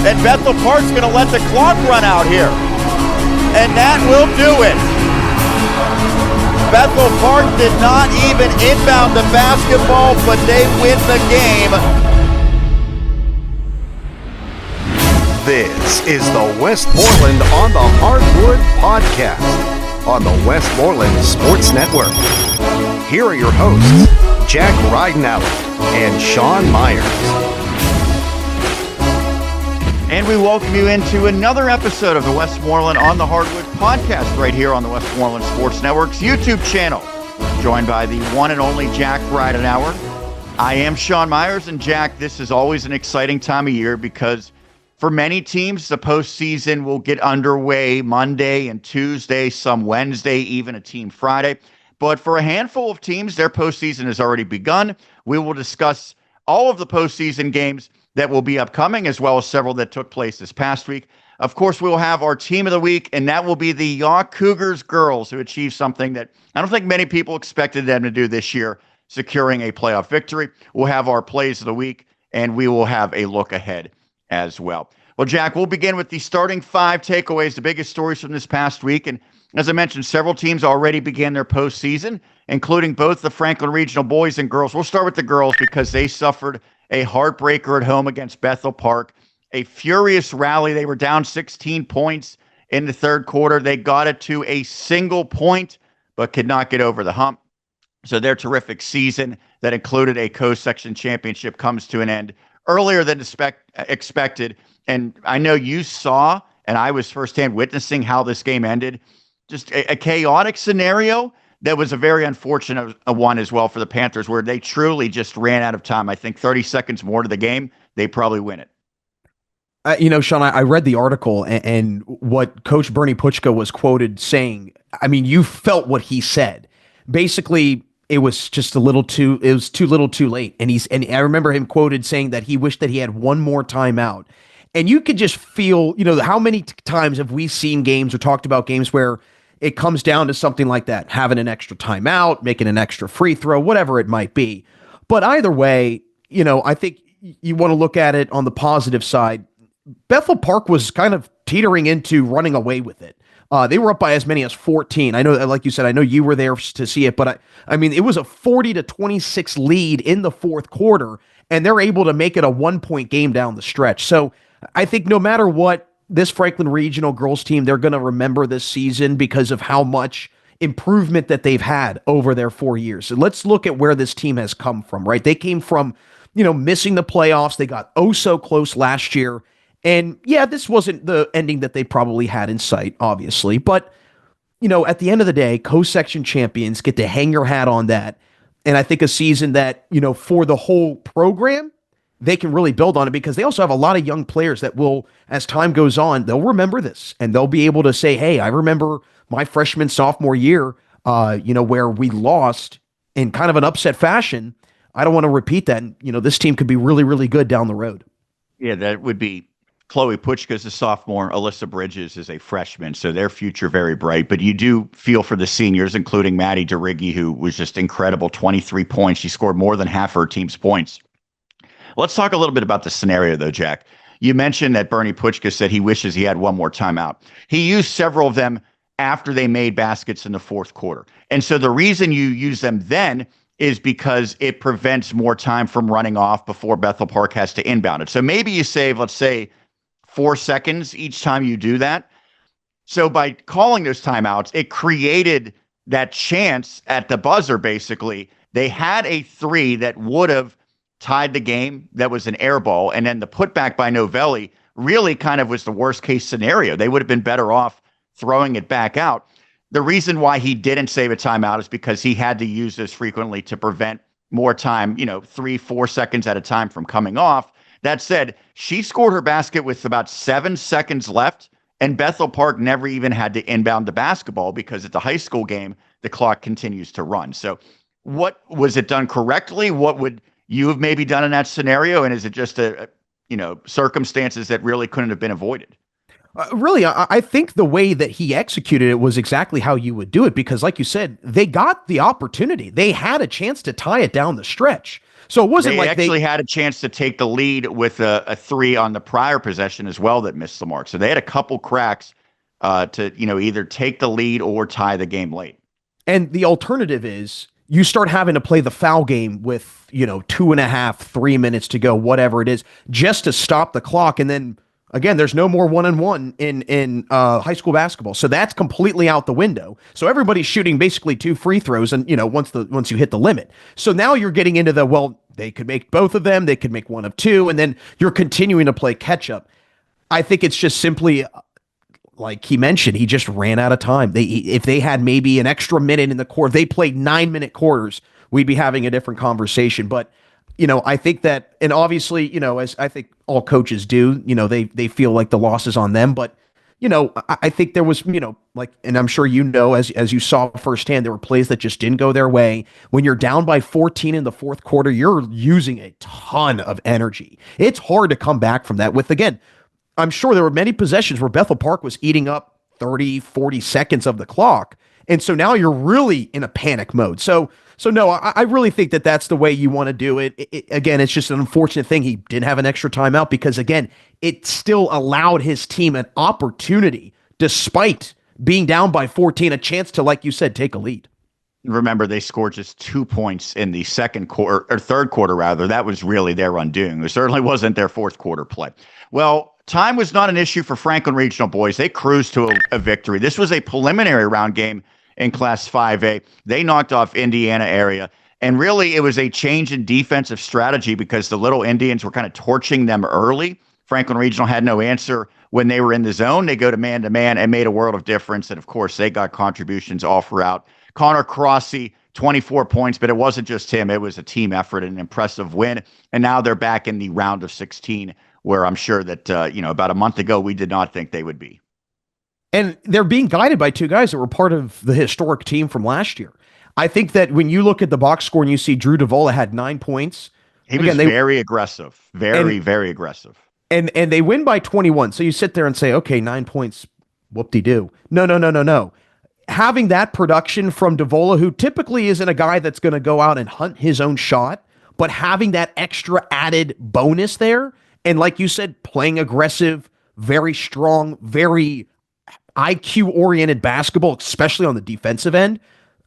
And Bethel Park's going to let the clock run out here. And that will do it. Bethel Park did not even inbound the basketball, but they win the game. This is the Westmoreland on the Hardwood podcast on the Westmoreland Sports Network. Here are your hosts, Jack Ridenauer and Sean Myers. And we welcome you into another episode of the Westmoreland on the Hardwood podcast right here on the Westmoreland Sports Network's YouTube channel. Joined by the one and only Jack Ridenauer. I am Sean Myers, and Jack, this is always an exciting time of year because for many teams, the postseason will get underway Monday and Tuesday, some Wednesday, even a team Friday. But for a handful of teams, their postseason has already begun. We will discuss all of the postseason games that will be upcoming, as well as several that took place this past week. Of course, we will have our team of the week, and that will be the Yough Cougars girls, who achieved something that I don't think many people expected them to do this year, securing a playoff victory. We'll have our plays of the week, and we will have a look ahead as well. Well, Jack, we'll begin with the starting five takeaways, the biggest stories from this past week. And as I mentioned, several teams already began their postseason, including both the Franklin Regional boys and girls. We'll start with the girls because they suffered a heartbreaker at home against Bethel Park. A furious rally. They were down 16 points in the third quarter. They got it to a single point, but could not get over the hump. So their terrific season that included a co-section championship comes to an end earlier than expected. And I know you saw, and I was firsthand witnessing how this game ended. Just a chaotic scenario that was a very unfortunate one as well for the Panthers, where they truly just ran out of time. I think 30 seconds more to the game, they probably win it. Sean, I read the article and what Coach Bernie Puchka was quoted saying. I mean, you felt what he said. Basically, it was just too little too late. And I remember him quoted saying that he wished that he had one more timeout. And you could just feel, how many times have we seen games or talked about games where it comes down to something like that, having an extra timeout, making an extra free throw, whatever it might be. But either way, I think you want to look at it on the positive side. Bethel Park was kind of teetering into running away with it. They were up by as many as 14. I know, like you said, I know you were there to see it, but I mean, it was a 40-26 lead in the fourth quarter, and they're able to make it a 1-point game down the stretch. So I think no matter what, this Franklin Regional girls team, they're going to remember this season because of how much improvement that they've had over their 4 years. So let's look at where this team has come from, right? They came from, missing the playoffs. They got so close last year. And yeah, this wasn't the ending that they probably had in sight, obviously. But, at the end of the day, co-section champions get to hang your hat on that. And I think a season that, for the whole program, they can really build on it because they also have a lot of young players that will, as time goes on, they'll remember this and they'll be able to say, hey, I remember my freshman, sophomore year, where we lost in kind of an upset fashion. I don't want to repeat that. And, this team could be really, really good down the road. Yeah, that would be Chloe Puchka's a sophomore. Alyssa Bridges is a freshman, so their future very bright. But you do feel for the seniors, including Maddie DeRiggi, who was just incredible, 23 points. She scored more than half her team's points. Let's talk a little bit about the scenario, though, Jack. You mentioned that Bernie Puchka said he wishes he had one more timeout. He used several of them after they made baskets in the fourth quarter. And so the reason you use them then is because it prevents more time from running off before Bethel Park has to inbound it. So maybe you save, let's say, 4 seconds each time you do that. So by calling those timeouts, it created that chance at the buzzer, basically. They had a three that would have tied the game that was an air ball, and then the putback by Novelli really kind of was the worst case scenario. They would have been better off throwing it back out. The reason why he didn't save a timeout is because he had to use this frequently to prevent more time, 3-4 seconds at a time from coming off. That said, she scored her basket with about 7 seconds left, and Bethel Park never even had to inbound the basketball because at the high school game, the clock continues to run. So what was it done correctly? What would you have maybe done in that scenario? And is it just circumstances that really couldn't have been avoided? Really, I think the way that he executed it was exactly how you would do it because, like you said, they got the opportunity. They had a chance to tie it down the stretch. So it wasn't They like actually had a chance to take the lead with a three on the prior possession as well that missed the mark. So they had a couple cracks to either take the lead or tie the game late. and the alternative is you start having to play the foul game with, 2.5, 3 minutes to go, whatever it is, just to stop the clock. And then again, there's no more 1-on-1 in high school basketball. So that's completely out the window. So everybody's shooting basically 2 free throws and once you hit the limit. So now you're getting into they could make both of them, they could make one of two, and then you're continuing to play catch up. I think it's just simply like he mentioned, he just ran out of time. If they had maybe an extra minute in the quarter, they played 9-minute quarters, we'd be having a different conversation. But I think that, and obviously, as I think all coaches do, they feel like the loss is on them. But I think there was, and I'm sure as you saw firsthand, there were plays that just didn't go their way. When you're down by 14 in the fourth quarter, you're using a ton of energy. It's hard to come back from that with, again, I'm sure there were many possessions where Bethel Park was eating up 30, 40 seconds of the clock. And so now you're really in a panic mode. So no, I really think that that's the way you want to do it. Again, it's just an unfortunate thing. He didn't have an extra timeout because, again, it still allowed his team an opportunity, despite being down by 14, a chance to, like you said, take a lead. Remember, they scored just 2 points in the second quarter, or third quarter, rather. That was really their undoing. It certainly wasn't their fourth quarter play. Well, time was not an issue for Franklin Regional boys. They cruised to a victory. This was a preliminary round game in Class 5A. They knocked off Indiana area. And really, it was a change in defensive strategy because the Little Indians were kind of torching them early. Franklin Regional had no answer when they were in the zone. They go to man and made a world of difference. And of course, they got contributions all throughout. Connor Crossy, 24 points, but it wasn't just him. It was a team effort, an impressive win. And now they're back in the round of 16, where I'm sure that, about a month ago, we did not think they would be. And they're being guided by two guys that were part of the historic team from last year. I think that when you look at the box score and you see Drew Davola had 9 points. He was very aggressive, very aggressive. And they win by 21. So you sit there and say, okay, 9 points, whoop-de-doo. No. Having that production from Davola, who typically isn't a guy that's going to go out and hunt his own shot, but having that extra added bonus there, and like you said, playing aggressive, very strong, very IQ-oriented basketball, especially on the defensive end.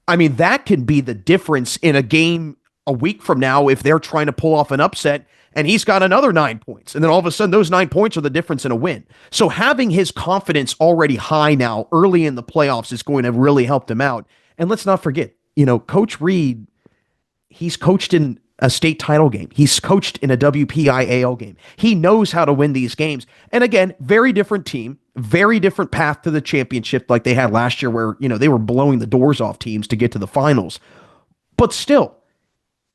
I mean, that can be the difference in a game a week from now if they're trying to pull off an upset and he's got another 9 points. And then all of a sudden, those 9 points are the difference in a win. So having his confidence already high now early in the playoffs is going to really help him out. And let's not forget, Coach Reed, he's coached in a state title game. He's coached in a WPIAL game. He knows how to win these games. And again, very different team, very different path to the championship like they had last year where, they were blowing the doors off teams to get to the finals. But still,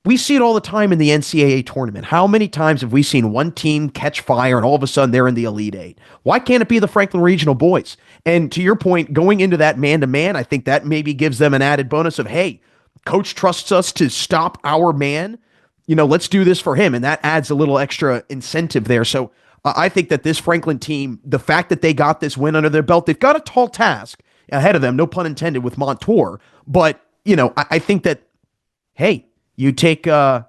we see it all the time in the NCAA tournament. How many times have we seen one team catch fire and all of a sudden they're in the Elite Eight? Why can't it be the Franklin Regional boys? And to your point, going into that man-to-man, I think that maybe gives them an added bonus of, hey, coach trusts us to stop our man. Let's do this for him. And that adds a little extra incentive there. So I think that this Franklin team, the fact that they got this win under their belt, they've got a tall task ahead of them, no pun intended, with Montour. But, I think that, hey, you take a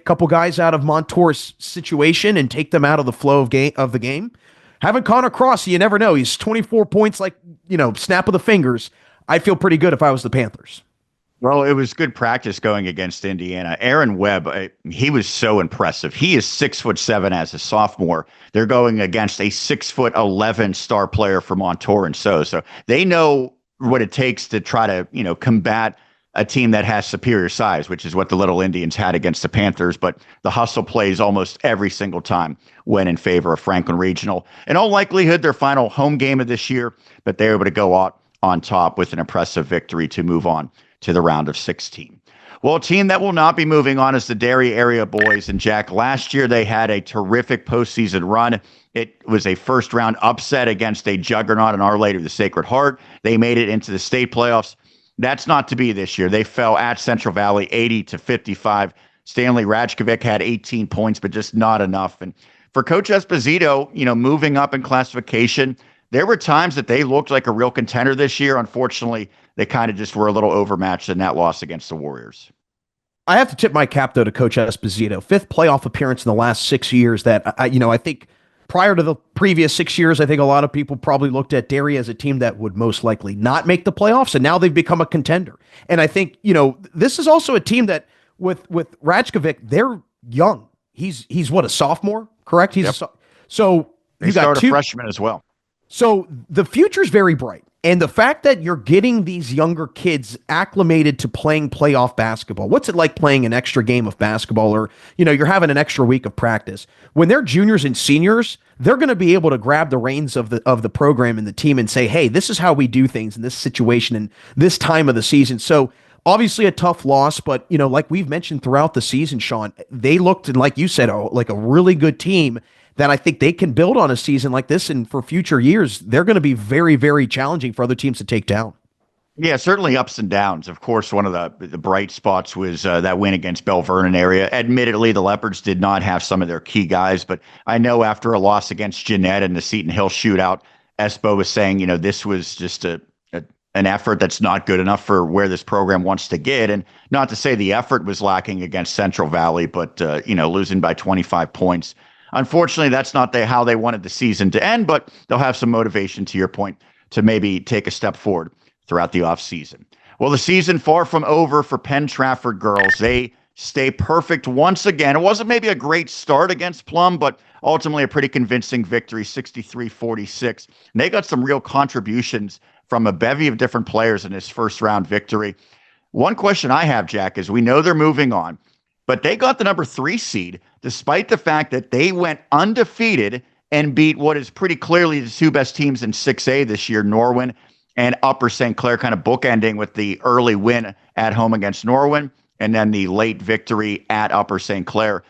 couple guys out of Montour's situation and take them out of the flow of the game. Having Connor Cross, you never know. He's 24 points, like, snap of the fingers. I'd feel pretty good if I was the Panthers. Well, it was good practice going against Indiana. Aaron Webb, he was so impressive. He is 6'7" as a sophomore. They're going against a 6'11" star player for Montour and so they know what it takes to try to, combat a team that has superior size, which is what the Little Indians had against the Panthers. But the hustle plays almost every single time went in favor of Franklin Regional. In all likelihood, their final home game of this year, but they're able to go out on top with an impressive victory to move on to the round of 16. Well, a team that will not be moving on is the Derry area boys. And Jack, last year they had a terrific postseason run. It was a first-round upset against a juggernaut in Our Lady of the Sacred Heart. They made it into the state playoffs. That's not to be this year. They fell at Central Valley 80-55. Stanley Rajkovic had 18 points, but just not enough. And for Coach Esposito, moving up in classification, there were times that they looked like a real contender this year. Unfortunately, they kind of just were a little overmatched in that loss against the Warriors. I have to tip my cap though to Coach Esposito. Fifth playoff appearance in the last 6 years. That I think prior to the previous 6 years, I think a lot of people probably looked at Derry as a team that would most likely not make the playoffs, and now they've become a contender. And I think this is also a team that with Rajkovic, they're young. He's what, a sophomore, correct? So they you got start a freshman as well. So the future's very bright. And the fact that you're getting these younger kids acclimated to playing playoff basketball. What's it like playing an extra game of basketball, or, you're having an extra week of practice? When they're juniors and seniors, they're going to be able to grab the reins of the program and the team and say, hey, this is how we do things in this situation and this time of the season. So obviously a tough loss, but like we've mentioned throughout the season, Sean, they looked, like you said, like a really good team that I think they can build on a season like this, and for future years, they're going to be very, very challenging for other teams to take down. Yeah, certainly ups and downs. Of course, one of the bright spots was that win against Bell Vernon area. Admittedly, the Leopards did not have some of their key guys, but I know after a loss against Jeanette and the Seton Hill shootout, Espo was saying, this was just an effort that's not good enough for where this program wants to get. And not to say the effort was lacking against Central Valley, but, losing by 25 points. Unfortunately, that's not how they wanted the season to end, but they'll have some motivation, to your point, to maybe take a step forward throughout the offseason. Well, the season far from over for Penn-Trafford girls. They stay perfect once again. It wasn't maybe a great start against Plum, but ultimately a pretty convincing victory, 63-46. And they got some real contributions from a bevy of different players in this first-round victory. One question I have, Jack, is we know they're moving on, but they got the number 3 seed, despite the fact that they went undefeated and beat what is pretty clearly the two best teams in 6A this year, Norwin and Upper St. Clair, kind of bookending with the early win at home against Norwin and then the late victory at Upper St. Clair.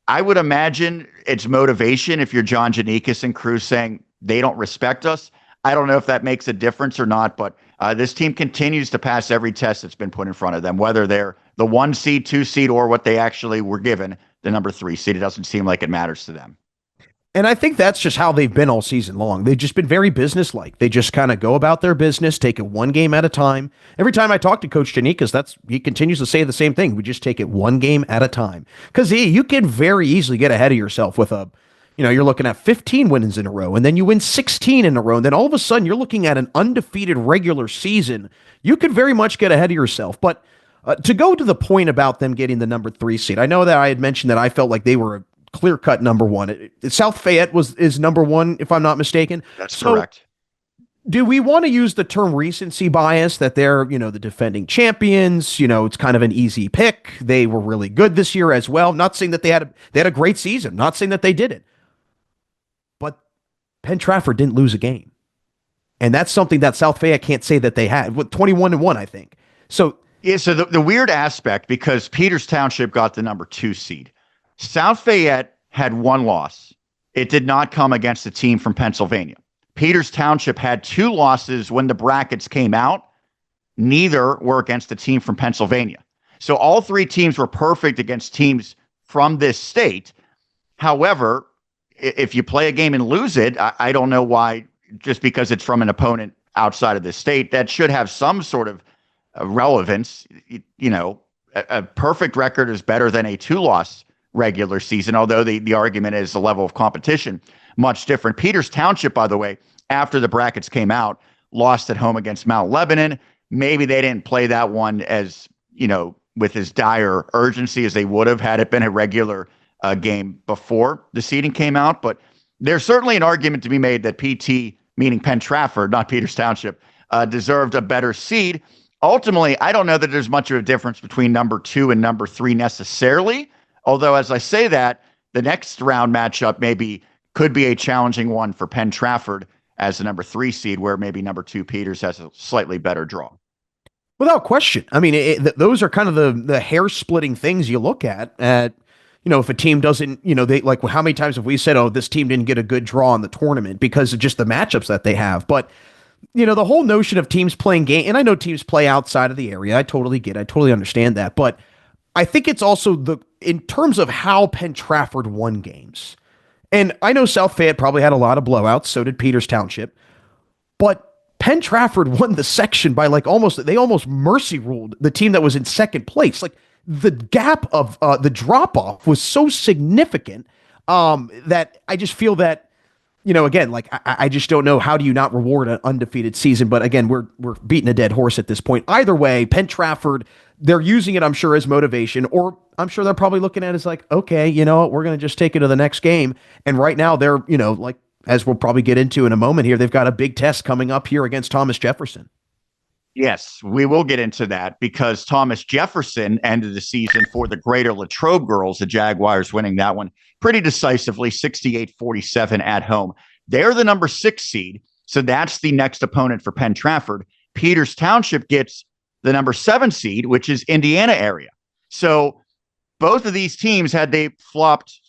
I would imagine it's motivation if you're John Janikis and crew saying they don't respect us. I don't know if that makes a difference or not, but this team continues to pass every test that's been put in front of them, whether they're the 1 seed, 2 seed, or what they actually were given, the number 3 seed. It doesn't seem like it matters to them. And I think that's just how they've been all season long. They've just been very businesslike. They just kind of go about their business, take it one game at a time. Every time I talk to Coach Janikas, he continues to say the same thing. We just take it one game at a time. Because you can very easily get ahead of yourself with you're looking at 15 wins in a row, and then you win 16 in a row, and then all of a sudden you're looking at an undefeated regular season. You could very much get ahead of yourself. But to go to the point about them getting the number 3 seed, I know that I had mentioned that I felt like they were a clear-cut number 1. South Fayette is number 1, if I'm not mistaken. That's correct. Do we want to use the term recency bias that they're, the defending champions? It's kind of an easy pick. They were really good this year as well. Not saying that they had a great season. Not saying that they did it. But Penn-Trafford didn't lose a game. And that's something that South Fayette can't say that they had. With 21-1, I think. So yeah, so the weird aspect, because Peters Township got the number 2 seed. South Fayette had 1 loss. It did not come against a team from Pennsylvania. Peters Township had 2 losses when the brackets came out. Neither were against a team from Pennsylvania. So all 3 teams were perfect against teams from this state. However, if you play a game and lose it, I don't know why, just because it's from an opponent outside of the state, that should have some sort of relevance. A perfect record is better than a 2-loss regular season, although the argument is the level of competition much different. Peters Township, by the way, after the brackets came out, lost at home against Mount Lebanon. Maybe they didn't play that one as, with as dire urgency as they would have had it been a regular game before the seeding came out. But there's certainly an argument to be made that PT, meaning Penn-Trafford, not Peters Township, deserved a better seed. Ultimately, I don't know that there's much of a difference between number 2 and number 3 necessarily. Although, as I say that, the next round matchup could be a challenging one for Penn-Trafford as the number 3 seed, where maybe number 2 Peters has a slightly better draw. Without question. I mean, those are kind of the hair-splitting things you look at. If a team doesn't, they like, how many times have we said, oh, this team didn't get a good draw in the tournament because of just the matchups that they have. But the whole notion of teams playing game, and I know teams play outside of the area. I totally understand that. But I think it's also in terms of how Penn-Trafford won games. And I know South Fayette probably had a lot of blowouts. So did Peters Township. But Penn-Trafford won the section by they almost mercy ruled the team that was in second place. Like, the gap of the drop off was so significant that I just feel that, again, like I just don't know, how do you not reward an undefeated season? But again, we're beating a dead horse at this point. Either way, Penn-Trafford, they're using it, I'm sure, as motivation, or I'm sure they're probably looking at it as like, okay, you know what, we're going to just take it to the next game. And right now they're, like, as we'll probably get into in a moment here, they've got a big test coming up here against Thomas Jefferson. Yes, we will get into that because Thomas Jefferson ended the season for the Greater Latrobe girls, the Jaguars winning that one pretty decisively, 68-47 at home. They're the number 6 seed, so that's the next opponent for Penn-Trafford. Peters Township gets the number 7 seed, which is Indiana area. So both of these teams, had they flopped,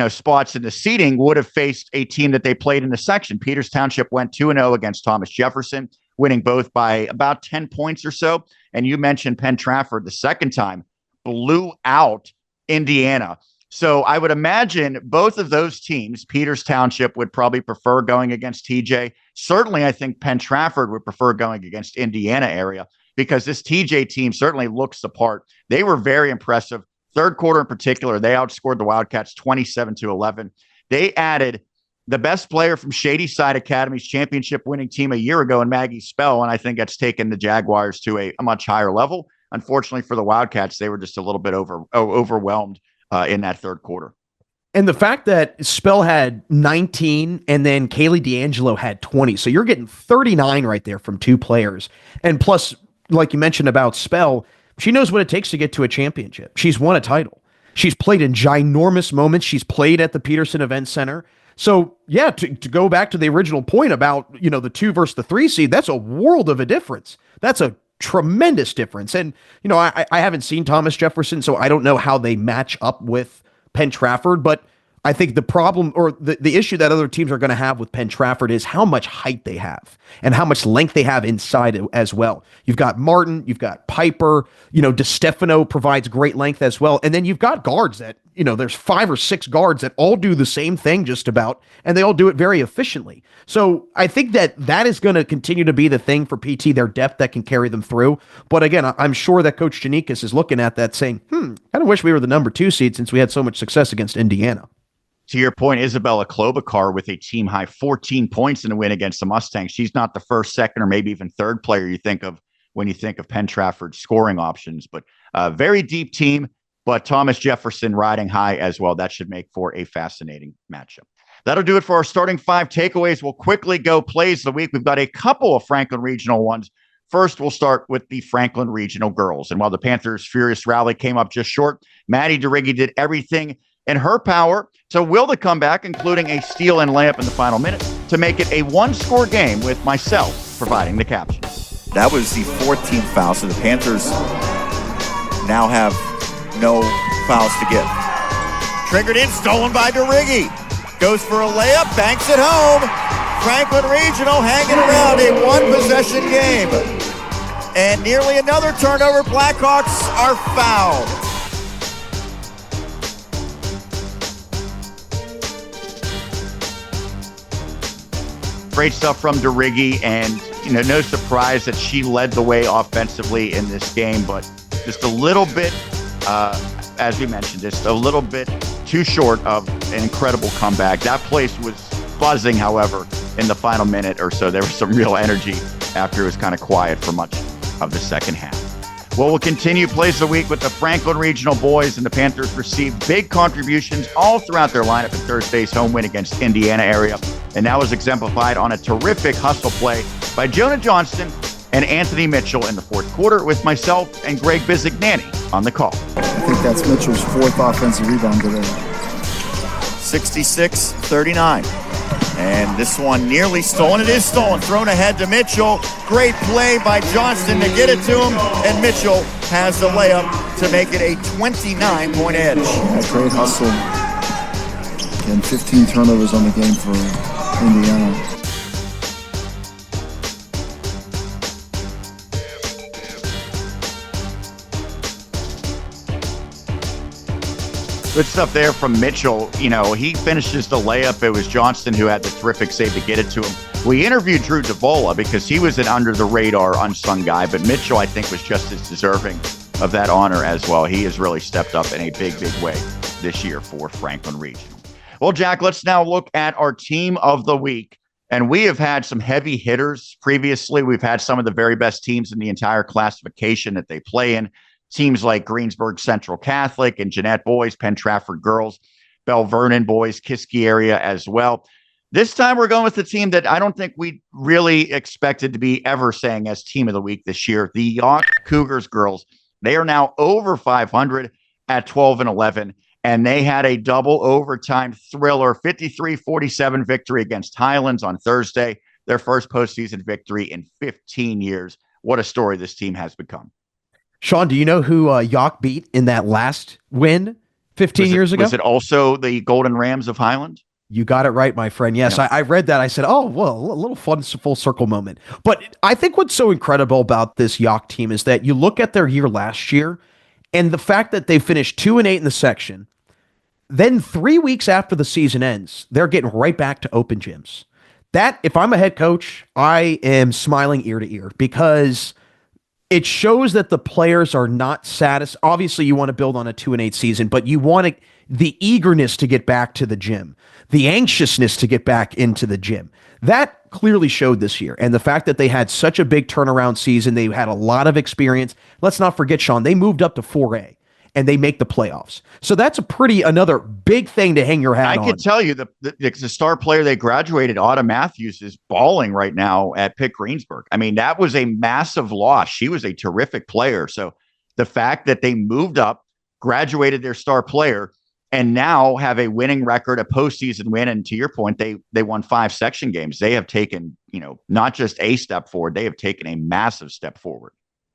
spots in the seeding, would have faced a team that they played in the section. Peters Township went 2-0 against Thomas Jefferson, winning both by about 10 points or so. And you mentioned Penn-Trafford the second time, blew out Indiana. So I would imagine both of those teams, Peters Township would probably prefer going against TJ. Certainly, I think Penn-Trafford would prefer going against Indiana area because this TJ team certainly looks the part. They were very impressive. Third quarter in particular, they outscored the Wildcats 27-11. They added the best player from Shady Side Academy's championship winning team a year ago in Maggie Spell, and I think that's taken the Jaguars to a much higher level. Unfortunately for the Wildcats, they were just a little bit overwhelmed in that third quarter. And the fact that Spell had 19 and then Kaylee D'Angelo had 20. So you're getting 39 right there from 2 players. And plus, like you mentioned about Spell, she knows what it takes to get to a championship. She's won a title. She's played in ginormous moments. She's played at the Peterson Event Center. So, yeah, to go back to the original point about, the 2 versus the 3 seed, that's a world of a difference. That's a tremendous difference. And, I haven't seen Thomas Jefferson, so I don't know how they match up with Penn-Trafford, but I think the problem or the issue that other teams are going to have with Penn-Trafford is how much height they have and how much length they have inside as well. You've got Martin, you've got Piper, DeStefano provides great length as well. And then you've got guards that, there's 5 or 6 guards that all do the same thing just about, and they all do it very efficiently. So I think that is going to continue to be the thing for PT, their depth that can carry them through. But again, I'm sure that Coach Janikis is looking at that saying, I kind of wish we were the number 2 seed since we had so much success against Indiana. To your point, Isabella Klobuchar with a team high 14 points in the win against the Mustangs. She's not the first, second, or maybe even third player you think of when you think of Penn-Trafford's scoring options, but a very deep team, but Thomas Jefferson riding high as well. That should make for a fascinating matchup. That'll do it for our starting 5 takeaways. We'll quickly go plays of the week. We've got a couple of Franklin Regional ones. First, we'll start with the Franklin Regional girls. And while the Panthers' furious rally came up just short, Maddie DeRiggi did everything in her power to will the comeback, including a steal and layup in the final minute, to make it a 1-score game with myself providing the caption. That was the 14th foul, so the Panthers now have no fouls to give. Triggered in, stolen by DeRiggi. Goes for a layup, banks it home. Franklin Regional hanging around a 1-possession game. And nearly another turnover. Blackhawks are fouled. Great stuff from DeRiggi, and no surprise that she led the way offensively in this game, but just a little bit, as we mentioned, just a little bit too short of an incredible comeback. That place was buzzing, however, in the final minute or so. There was some real energy after it was kind of quiet for much of the second half. Well, we'll continue plays of the week with the Franklin Regional boys, and the Panthers received big contributions all throughout their lineup in Thursday's home win against Indiana area. And that was exemplified on a terrific hustle play by Jonah Johnston and Anthony Mitchell in the fourth quarter, with myself and Greg Bizignani on the call. I think that's Mitchell's 4th offensive rebound today. 66-39. And this one nearly stolen. It is stolen. Thrown ahead to Mitchell. Great play by Johnston to get it to him. And Mitchell has the layup to make it a 29-point edge. Yeah, great hustle. And 15 turnovers on the game for Indiana. Good stuff there from Mitchell. He finishes the layup. It was Johnston who had the terrific save to get it to him. We interviewed Drew Davola because he was an under-the-radar, unsung guy, but Mitchell, I think, was just as deserving of that honor as well. He has really stepped up in a big, big way this year for Franklin Regional. Well, Jack, let's now look at our team of the week. And we have had some heavy hitters previously. We've had some of the very best teams in the entire classification that they play in. Teams like Greensburg Central Catholic and Jeanette boys, Penn-Trafford girls, Bell Vernon boys, Kiski area as well. This time we're going with the team that I don't think we really expected to be ever saying as team of the week this year, the Yough Cougars girls. They are now over 500 at 12-11. And they had a double overtime thriller, 53-47 victory against Highlands on Thursday, their first postseason victory in 15 years. What a story this team has become. Sean, do you know who Yough beat in that last win 15 years ago? Was it also the Golden Rams of Highland? You got it right, my friend. Yes, yeah. I read that. I said, oh, well, a little fun full circle moment. But I think what's so incredible about this Yough team is that you look at their year last year and the fact that they finished 2-8 in the section. Then 3 weeks after the season ends, they're getting right back to open gyms. That, if I'm a head coach, I am smiling ear to ear because it shows that the players are not satisfied. Obviously, you want to build on a 2-8 season, but you want the eagerness to get back to the gym, the anxiousness to get back into the gym. That clearly showed this year. And the fact that they had such a big turnaround season, they had a lot of experience. Let's not forget, Sean, they moved up to 4A. And they make the playoffs. So that's another big thing to hang your hat on. I can tell you the star player they graduated, Autumn Matthews, is balling right now at Pitt Greensburg. I mean, that was a massive loss. She was a terrific player. So the fact that they moved up, graduated their star player, and now have a winning record, a postseason win. And to your point, they won 5 section games. They have taken, not just a step forward, they have taken a massive step forward.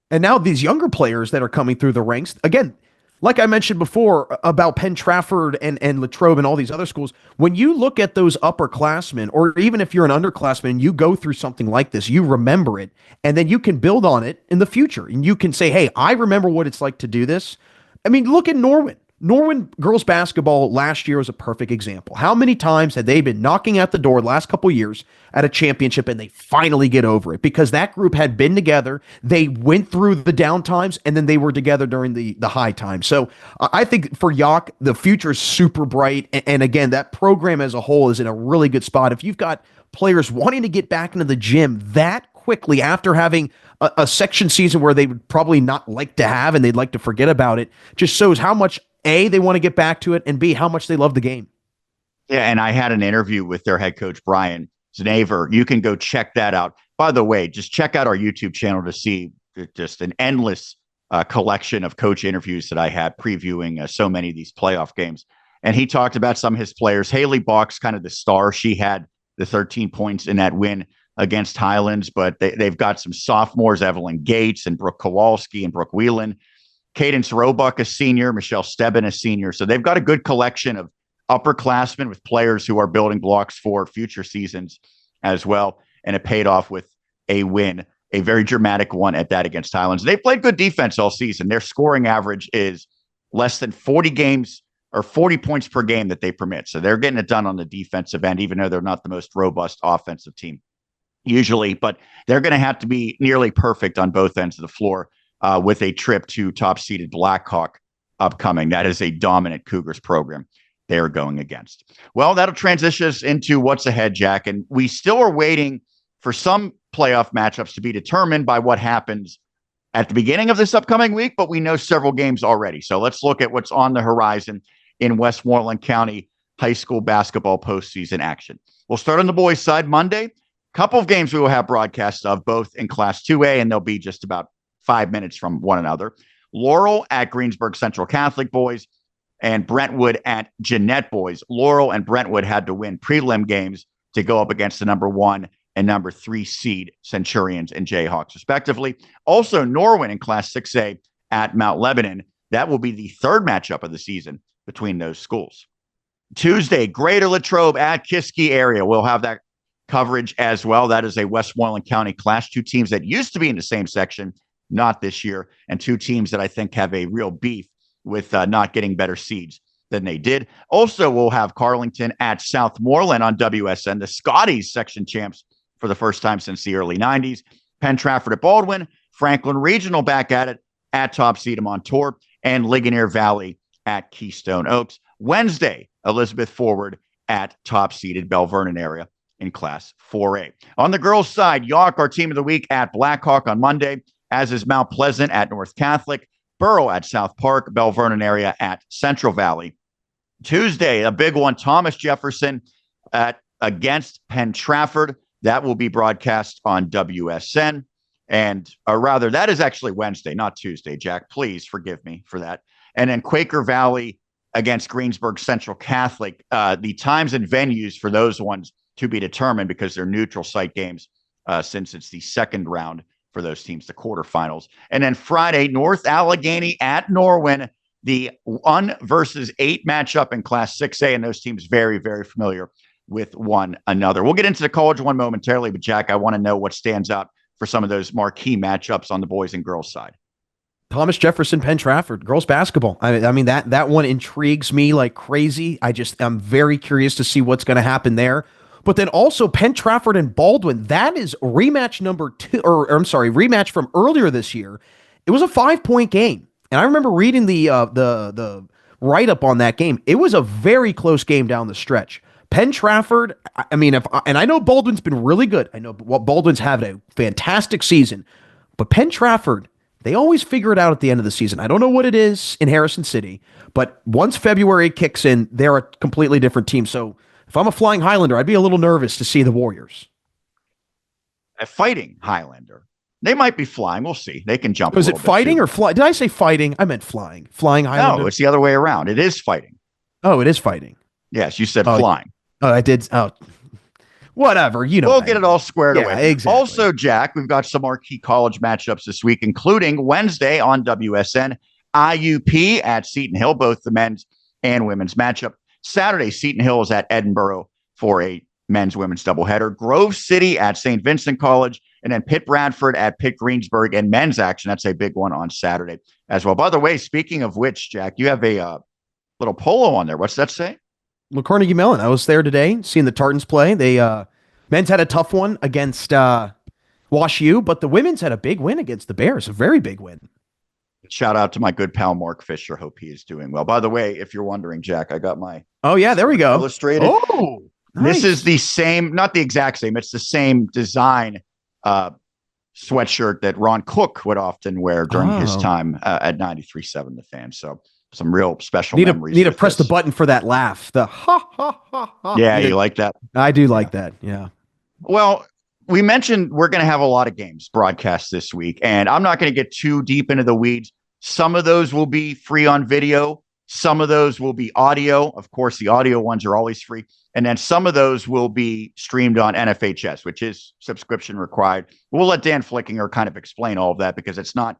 And now these younger players that are coming through the ranks, again, like I mentioned before about Penn-Trafford and Latrobe and all these other schools, when you look at those upperclassmen, or even if you're an underclassman and you go through something like this, you remember it, and then you can build on it in the future. And you can say, hey, I remember what it's like to do this. I mean, look at Norwin. Norwin girls basketball last year was a perfect example. How many times had they been knocking at the door the last couple years at a championship and they finally get over it? Because that group had been together. They went through the down times and then they were together during the high times. So I think for Yough, the future is super bright. And again, that program as a whole is in a really good spot. If you've got players wanting to get back into the gym that quickly after having a section season where they would probably not like to have and they'd like to forget about it, just shows how much A, they want to get back to it, and B, how much they love the game. Yeah, and I had an interview with their head coach, Brian Znaver. You can go check that out. By the way, just check out our YouTube channel to see just an endless collection of coach interviews that I had previewing so many of these playoff games. And he talked about some of his players. Haley Bach's kind of the star. She had the 13 points in that win against Highlands, but they've got some sophomores, Evelyn Gates and Brooke Kowalski and Brooke Whelan. Cadence Roebuck, a senior, Michelle Stebbin, a senior. So they've got a good collection of upperclassmen with players who are building blocks for future seasons as well. And it paid off with a win, a very dramatic one at that against Highlands. They played good defense all season. Their scoring average is less than 40 games or 40 points per game that they permit. So they're getting it done on the defensive end, even though they're not the most robust offensive team usually. But they're going to have to be nearly perfect on both ends of the floor. With a trip to top-seeded Blackhawk upcoming. That is a dominant Cougars program they are going against. Well, that'll transition us into what's ahead, Jack. And we still are waiting for some playoff matchups to be determined by what happens at the beginning of this upcoming week, but we know several games already. So let's look at what's on the horizon in Westmoreland County high school basketball postseason action. We'll start on the boys' side Monday. A couple of games we will have broadcasts of, both in Class 2A, and they'll be just about 5 minutes from one another. Laurel at Greensburg Central Catholic boys and Brentwood at Jeanette boys. Laurel and Brentwood had to win prelim games to go up against the number 1 and number 3 seed Centurions and Jayhawks, respectively. Also, Norwin in Class 6A at Mount Lebanon. That will be the third matchup of the season between those schools. Tuesday, Greater Latrobe at Kiski area. We'll have that coverage as well. That is a Westmoreland County Class 2 teams that used to be in the same section, not this year, and 2 teams that I think have a real beef with not getting better seeds than they did. Also, we'll have Carlington at Southmoreland on WSN, the Scotties section champs for the first time since the early 90s. Penn-Trafford at Baldwin, Franklin Regional back at it, at Top Seedham on tour, and Ligonier Valley at Keystone Oaks. Wednesday, Elizabeth Forward at top-seeded Bell Vernon area in Class 4A. On the girls' side, Yough, our team of the week, at Blackhawk on Monday, as is Mount Pleasant at North Catholic, Borough at South Park, Bell Vernon area at Central Valley. Tuesday, a big one, Thomas Jefferson against Penn-Trafford. That will be broadcast on WSN. Or rather, that is actually Wednesday, not Tuesday, Jack. Please forgive me for that. And then Quaker Valley against Greensburg Central Catholic. The times and venues for those ones to be determined because they're neutral site games since it's the second round for those teams, the quarterfinals. And then Friday, North Allegheny at Norwin, the 1 versus 8 matchup in Class 6A, and those teams very, very familiar with one another. We'll get into the College One momentarily, but Jack, I want to know what stands out for some of those marquee matchups on the boys and girls side. Thomas Jefferson, Penn-Trafford, girls basketball. I mean, that one intrigues me like crazy. I'm very curious to see what's going to happen there. But then also Penn-Trafford and Baldwin, that is rematch rematch from earlier this year. It was a 5-point game. And I remember reading the write-up on that game. It was a very close game down the stretch. Penn-Trafford, I mean, and I know Baldwin's been really good. I know Baldwin's had a fantastic season. But Penn-Trafford, they always figure it out at the end of the season. I don't know what it is in Harrison City, but once February kicks in, they're a completely different team. So if I'm a Flying Highlander, I'd be a little nervous to see the Warriors. A Fighting Highlander. They might be flying. We'll see. They can jump. Was it fighting or fly? Did I say fighting? I meant flying. Flying Highlander. No, it's the other way around. It is fighting. Oh, it is fighting. Yes, you said flying. Oh, I did. Oh, whatever. We'll get it all squared away. Exactly. Also, Jack, we've got some marquee college matchups this week, including Wednesday on WSN, IUP at Seton Hill, both the men's and women's matchup. Saturday, Seton Hill is at Edinburgh for a men's women's doubleheader. Grove City at St. Vincent College, and then Pitt Bradford at Pitt Greensburg and men's action. That's a big one on Saturday as well. By the way, speaking of which, Jack, you have a little polo on there. What's that say? Well, Carnegie Mellon. I was there today, seeing the Tartans play. They men's had a tough one against Wash U, but the women's had a big win against the Bears, a very big win. Shout out to my good pal Mark Fisher. Hope he is doing well. By the way, if you're wondering, Jack, I got my there we go. Illustrated. Oh, nice. This is the same, not the exact same. It's the same design sweatshirt that Ron Cook would often wear during his time at 93.7 The Fan. So some real special memories. Need to press the button for that laugh. The ha ha ha ha. Yeah, you like that? I do like that. Yeah. Well, we mentioned we're going to have a lot of games broadcast this week, and I'm not going to get too deep into the weeds. Some of those will be free on video. Some of those will be audio. Of course, the audio ones are always free. And then some of those will be streamed on NFHS, which is subscription required. We'll let Dan Flickinger kind of explain all of that because it's not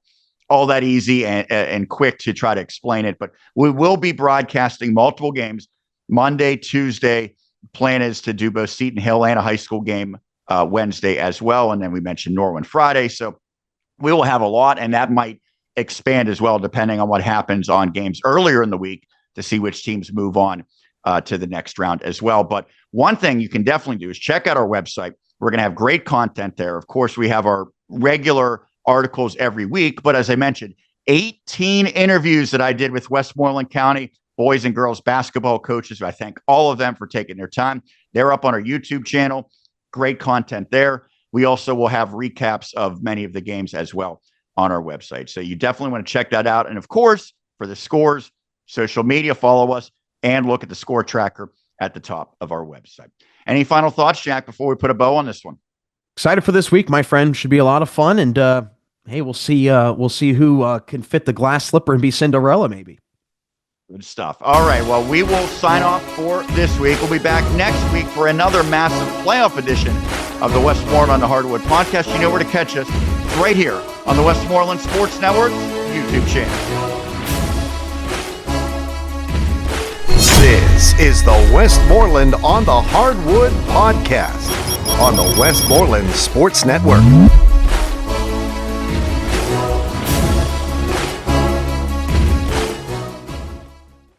all that easy and quick to try to explain it. But we will be broadcasting multiple games Monday, Tuesday. Plan is to do both Seton Hill and a high school game Wednesday as well. And then we mentioned Norwin Friday. So we will have a lot, and that might expand as well, depending on what happens on games earlier in the week to see which teams move on to the next round as well. But one thing you can definitely do is check out our website. We're going to have great content there. Of course, we have our regular articles every week, but as I mentioned, 18 interviews that I did with Westmoreland County boys and girls basketball coaches. I thank all of them for taking their time. They're up on our YouTube channel. Great content there. We also will have recaps of many of the games as well on our website. So you definitely want to check that out. And of course, for the scores, social media, follow us and look at the score tracker at the top of our website. Any final thoughts, Jack, before we put a bow on this one? Excited for this week, my friend. Should be a lot of fun. And hey, we'll see who can fit the glass slipper and be Cinderella, maybe. Good stuff. All right. Well, we will sign off for this week. We'll be back next week for another massive playoff edition of the Westmoreland on the Hardwood podcast. You know where to catch us. It's right here on the Westmoreland Sports Network YouTube channel. This is the Westmoreland on the Hardwood podcast on the Westmoreland Sports Network.